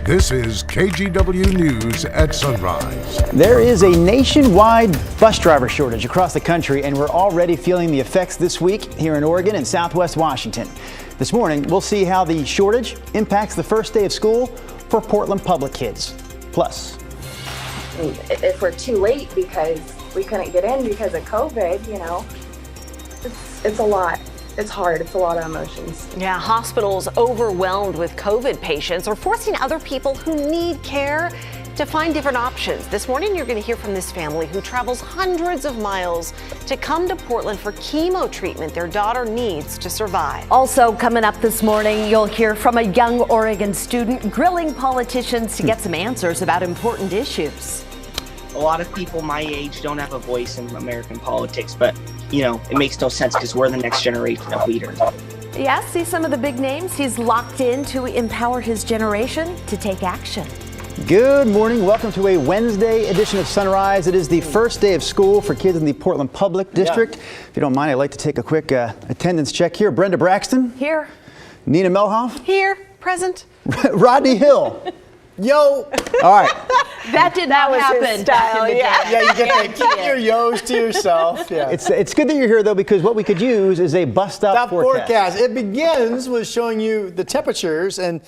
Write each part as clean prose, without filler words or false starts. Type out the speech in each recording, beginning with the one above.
This is KGW News at Sunrise. There is a nationwide bus driver shortage across the country, and we're already feeling the effects this week here in Oregon and Southwest Washington. This morning, we'll see how the shortage impacts the first day of school for Portland public kids. Plus, if we're too late because we couldn't get in because of COVID, it's a lot. It's hard. It's a lot of emotions. Yeah, hospitals overwhelmed with COVID patients are forcing other people who need care to find different options. This morning, you're going to hear from this family who travels hundreds of miles to come to Portland for chemo treatment their daughter needs to survive. Also coming up this morning, you'll hear from a young Oregon student grilling politicians to get some answers about important issues. A lot of people my age don't have a voice in American politics, but it makes no sense because we're the next generation of leaders. Yeah, see some of the big names he's locked in to empower his generation to take action. good morning. Welcome to a Wednesday edition of Sunrise. It is the first day of school for kids in the Portland Public District. If you don't mind, I'd like to take a quick attendance check here. Brenda Braxton. Here. Nina Melhoff. Here, present. Rodney Hill. Yo! All right. That did not happen. Style, yeah. Yeah, you get to keep your yo's to yourself. Yeah. It's good that you're here, though, because what we could use is a bus stop forecast. It begins with showing you the temperatures. And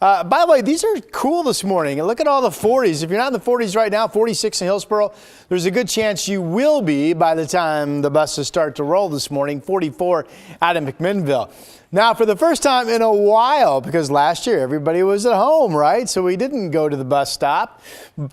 by the way, these are cool this morning. And look at all the 40s. If you're not in the 40s right now, 46 in Hillsboro, there's a good chance you will be by the time the buses start to roll this morning. 44 out in McMinnville. Now, for the first time in a while, because last year everybody was at home, right? So we didn't go to the bus stop.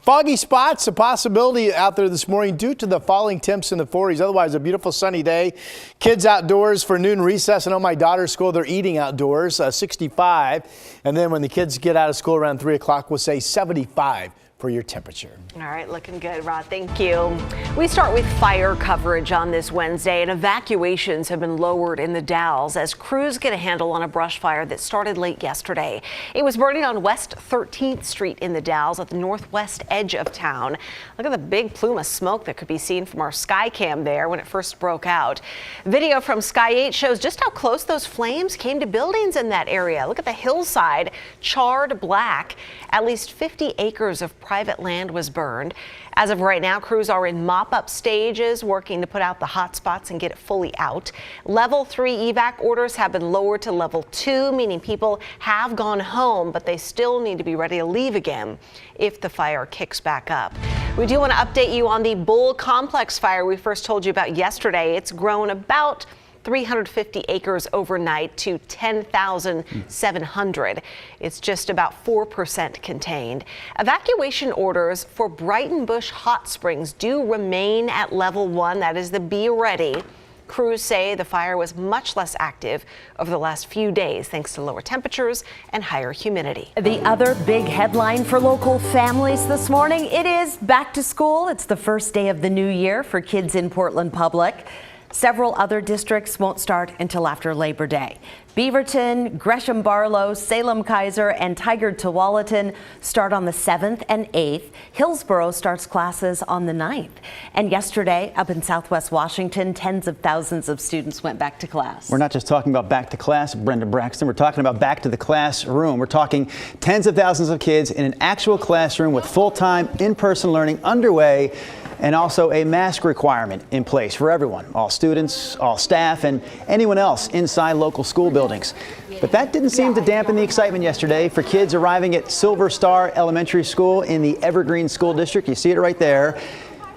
Foggy spots, a possibility out there this morning due to the falling temps in the 40s. Otherwise, a beautiful sunny day. Kids outdoors for noon recess. I know my daughter's school, they're eating outdoors, 65. And then when the kids get out of school around 3 o'clock, we'll say 75 for your temperature. All right, looking good, Rod. Thank you. We start with fire coverage on this Wednesday, and evacuations have been lowered in the Dalles as crews get a handle on a brush fire that started late yesterday. It was burning on West 13th Street in the Dalles at the northwest edge of town. Look at the big plume of smoke that could be seen from our sky cam there when it first broke out. Video from Sky 8 shows just how close those flames came to buildings in that area. Look at the hillside, charred black. At least 50 acres of private land was burned. As of right now, crews are in mop-up stages working to put out the hot spots and get it fully out. Level 3 evac orders have been lowered to level 2, meaning people have gone home, but they still need to be ready to leave again if the fire kicks back up. We do want to update you on the Bull Complex fire we first told you about yesterday. It's grown about 350 acres overnight to 10,700. It's just about 4% contained. Evacuation orders for Brighton Bush Hot Springs do remain at level 1. That is the be ready. Crews say the fire was much less active over the last few days thanks to lower temperatures and higher humidity. The other big headline for local families this morning, it is back to school. It's the first day of the new year for kids in Portland Public. Several other districts won't start until after Labor Day. Beaverton, Gresham Barlow, Salem Kaiser, and Tigard Tualatin start on the 7th and 8th. Hillsboro starts classes on the 9th. And yesterday, up in Southwest Washington, tens of thousands of students went back to class. We're not just talking about back to class, Brenda Braxton. We're talking about back to the classroom. We're talking tens of thousands of kids in an actual classroom with full-time in-person learning underway, and also a mask requirement in place for everyone, all students, all staff, and anyone else inside local school buildings. But that didn't seem to dampen the excitement yesterday for kids arriving at Silver Star Elementary School in the Evergreen School District. You see it right there.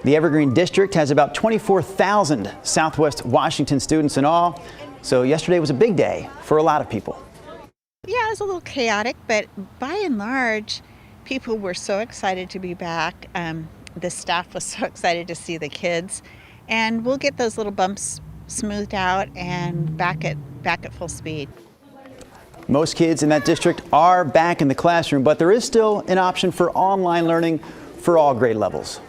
The Evergreen District has about 24,000 Southwest Washington students in all. So yesterday was a big day for a lot of people. Yeah, it was a little chaotic, but by and large, people were so excited to be back. The staff was so excited to see the kids, and we'll get those little bumps smoothed out and back at full speed. Most kids in that district are back in the classroom, but there is still an option for online learning for all grade levels.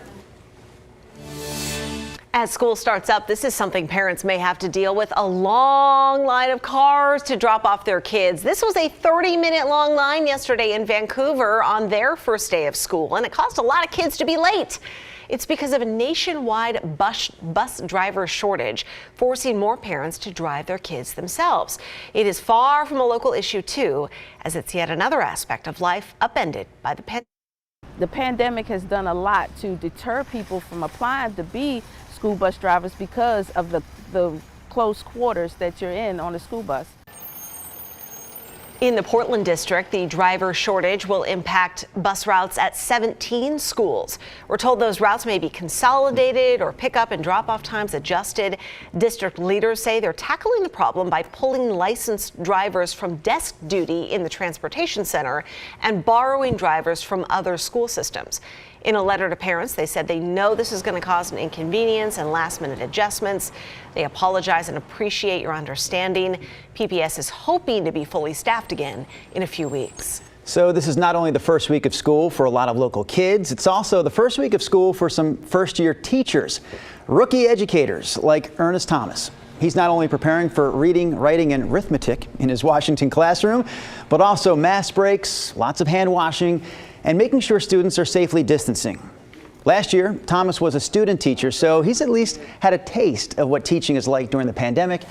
As school starts up, this is something parents may have to deal with: a long line of cars to drop off their kids. This was a 30-minute long line yesterday in Vancouver on their first day of school, and it caused a lot of kids to be late. It's because of a nationwide bus driver shortage, forcing more parents to drive their kids themselves. It is far from a local issue, too, as it's yet another aspect of life upended by the pandemic. The pandemic has done a lot to deter people from applying to be school bus drivers because of the close quarters that you're in on a school bus. In the Portland district, the driver shortage will impact bus routes at 17 schools. We're told those routes may be consolidated or pick-up and drop-off times adjusted. District leaders say they're tackling the problem by pulling licensed drivers from desk duty in the transportation center and borrowing drivers from other school systems. In a letter to parents, they said they know this is going to cause an inconvenience and last-minute adjustments. They apologize and appreciate your understanding. PPS is hoping to be fully staffed again in a few weeks. So this is not only the first week of school for a lot of local kids, it's also the first week of school for some first-year teachers, rookie educators like Ernest Thomas. He's not only preparing for reading, writing, and arithmetic in his Washington classroom, but also mask breaks, lots of hand washing, and making sure students are safely distancing. Last year, Thomas was a student teacher, so he's at least had a taste of what teaching is like during the pandemic.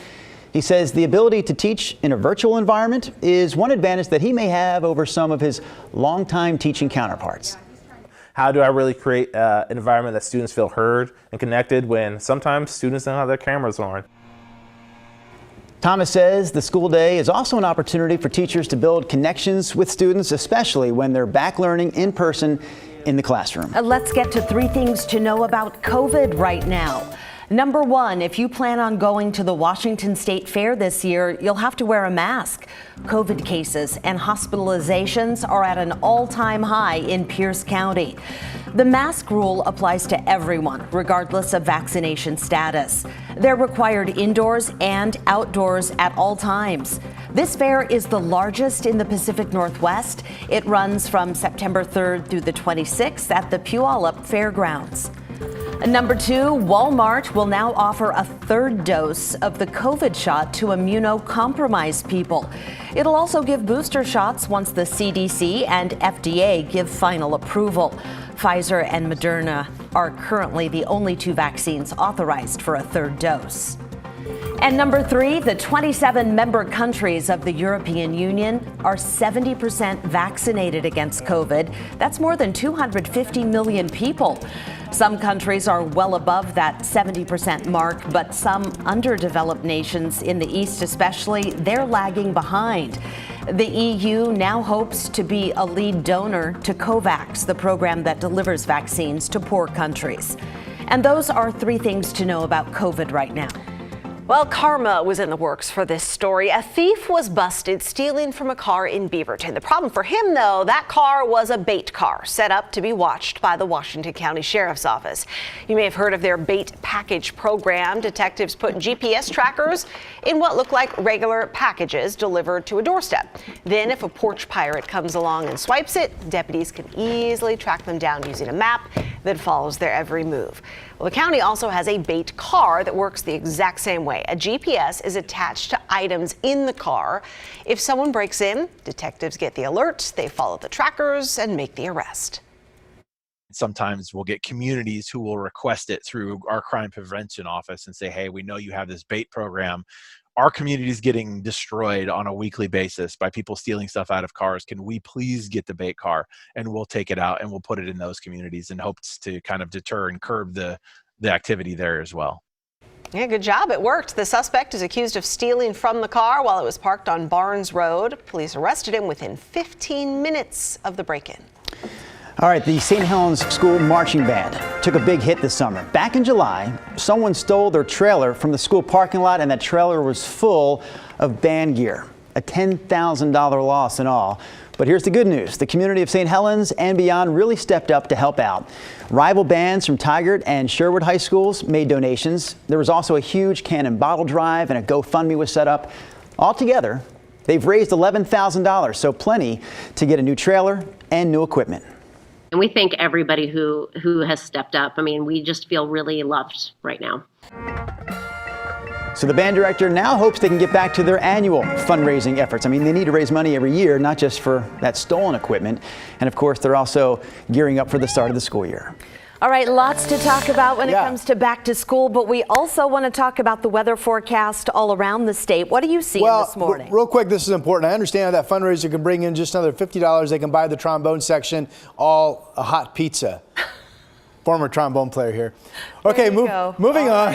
He says the ability to teach in a virtual environment is one advantage that he may have over some of his longtime teaching counterparts. How do I really create an environment that students feel heard and connected when sometimes students don't have their cameras on? Thomas says the school day is also an opportunity for teachers to build connections with students, especially when they're back learning in person in the classroom. Let's get to 3 things to know about COVID right now. Number 1, if you plan on going to the Washington State Fair this year, you'll have to wear a mask. COVID cases and hospitalizations are at an all-time high in Pierce County. The mask rule applies to everyone, regardless of vaccination status. They're required indoors and outdoors at all times. This fair is the largest in the Pacific Northwest. It runs from September 3rd through the 26th at the Puyallup Fairgrounds. Number 2, Walmart will now offer a 3rd dose of the COVID shot to immunocompromised people. It'll also give booster shots once the CDC and FDA give final approval. Pfizer and Moderna are currently the only 2 vaccines authorized for a 3rd dose. And number 3, the 27 member countries of the European Union are 70% vaccinated against COVID. That's more than 250 million people. Some countries are well above that 70% mark, but some underdeveloped nations in the East especially, they're lagging behind. The EU now hopes to be a lead donor to COVAX, the program that delivers vaccines to poor countries. And those are 3 things to know about COVID right now. Well, karma was in the works for this story. A thief was busted stealing from a car in Beaverton. The problem for him, though, that car was a bait car set up to be watched by the Washington County Sheriff's Office. You may have heard of their bait package program. Detectives put GPS trackers in what look like regular packages delivered to a doorstep. Then if a porch pirate comes along and swipes it, deputies can easily track them down using a map that follows their every move. Well, the county also has a bait car that works the exact same way. A GPS is attached to items in the car. If someone breaks in, detectives get the alert, they follow the trackers and make the arrest. Sometimes we'll get communities who will request it through our crime prevention office and say, hey, we know you have this bait program. Our community is getting destroyed on a weekly basis by people stealing stuff out of cars. Can we please get the bait car? And we'll take it out and we'll put it in those communities in hopes to kind of deter and curb the activity there as well. Yeah, good job. It worked. The suspect is accused of stealing from the car while it was parked on Barnes Road. Police arrested him within 15 minutes of the break-in. All right, the St. Helens School Marching Band took a big hit this summer. Back in July, someone stole their trailer from the school parking lot, and that trailer was full of band gear. A $10,000 loss in all. But here's the good news. The community of St. Helens and beyond really stepped up to help out. Rival bands from Tigard and Sherwood High Schools made donations. There was also a huge can and bottle drive, and a GoFundMe was set up. Altogether, they've raised $11,000, so plenty to get a new trailer and new equipment. And we thank everybody who has stepped up. I mean, we just feel really loved right now. So the band director now hopes they can get back to their annual fundraising efforts. I mean, they need to raise money every year, not just for that stolen equipment. And of course, they're also gearing up for the start of the school year. All right, lots to talk about when it comes to back to school, but we also want to talk about the weather forecast all around the state. What are you seeing this morning? Real quick, this is important. I understand that fundraiser can bring in just another $50. They can buy the trombone section, all a hot pizza. Former trombone player here. Okay, moving on.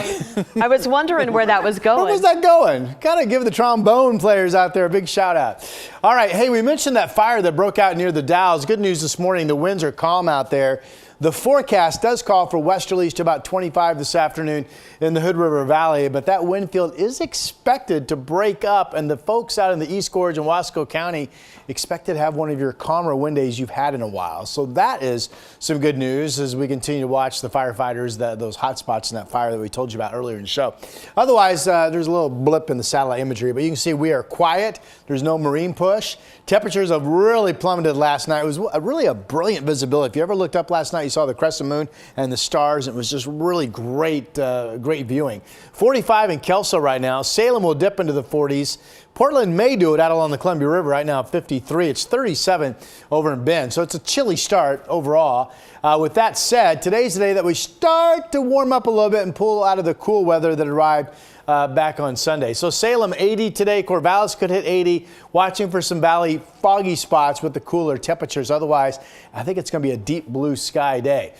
I was wondering where that was going. Where was that going? Gotta give the trombone players out there a big shout out. All right, hey, we mentioned that fire that broke out near the Dalles. Good news this morning, the winds are calm out there. The forecast does call for westerlies to about 25 this afternoon in the Hood River Valley, but that wind field is expected to break up, and the folks out in the East Gorge and Wasco County expected to have one of your calmer wind days you've had in a while. So that is some good news as we continue to watch the firefighters, those hot spots in that fire that we told you about earlier in the show. Otherwise, there's a little blip in the satellite imagery, but you can see we are quiet. There's no marine push. Temperatures have really plummeted last night. It was really a brilliant visibility. If you ever looked up last night, you saw the crescent moon and the stars. It was just really great, great viewing. 45 in Kelso right now. Salem will dip into the 40s. Portland may do it out along the Columbia River right now, 53. It's 37 over in Bend. So it's a chilly start overall. With that said, today's the day that we start to warm up a little bit and pull out of the cool weather that arrived back on Sunday. So Salem 80 today. Corvallis could hit 80. Watching for some valley foggy spots with the cooler temperatures. Otherwise, I think it's going to be a deep blue sky day.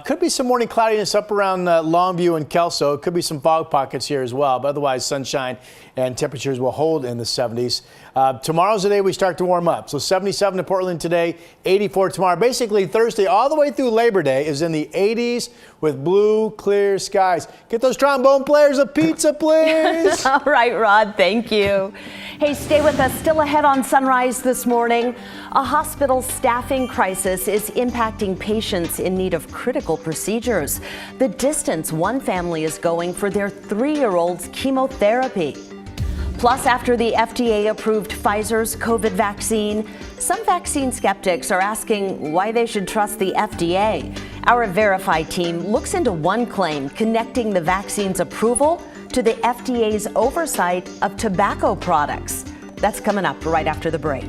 Could be some morning cloudiness up around Longview and Kelso. Could be some fog pockets here as well. But otherwise, sunshine and temperatures will hold in the 70s. Tomorrow's the day we start to warm up. So 77 to Portland today, 84 tomorrow. Basically, Thursday all the way through Labor Day is in the 80s with blue, clear skies. Get those trombone players a pizza, please. All right, Rod, thank you. Hey, stay with us. Still ahead on Sunrise this morning. A hospital staffing crisis is impacting patients in need of critical procedures. The distance one family is going for their 3-year-old's chemotherapy. Plus, after the FDA approved Pfizer's COVID vaccine, some vaccine skeptics are asking why they should trust the FDA. Our Verify team looks into one claim connecting the vaccine's approval to the FDA's oversight of tobacco products. That's coming up right after the break.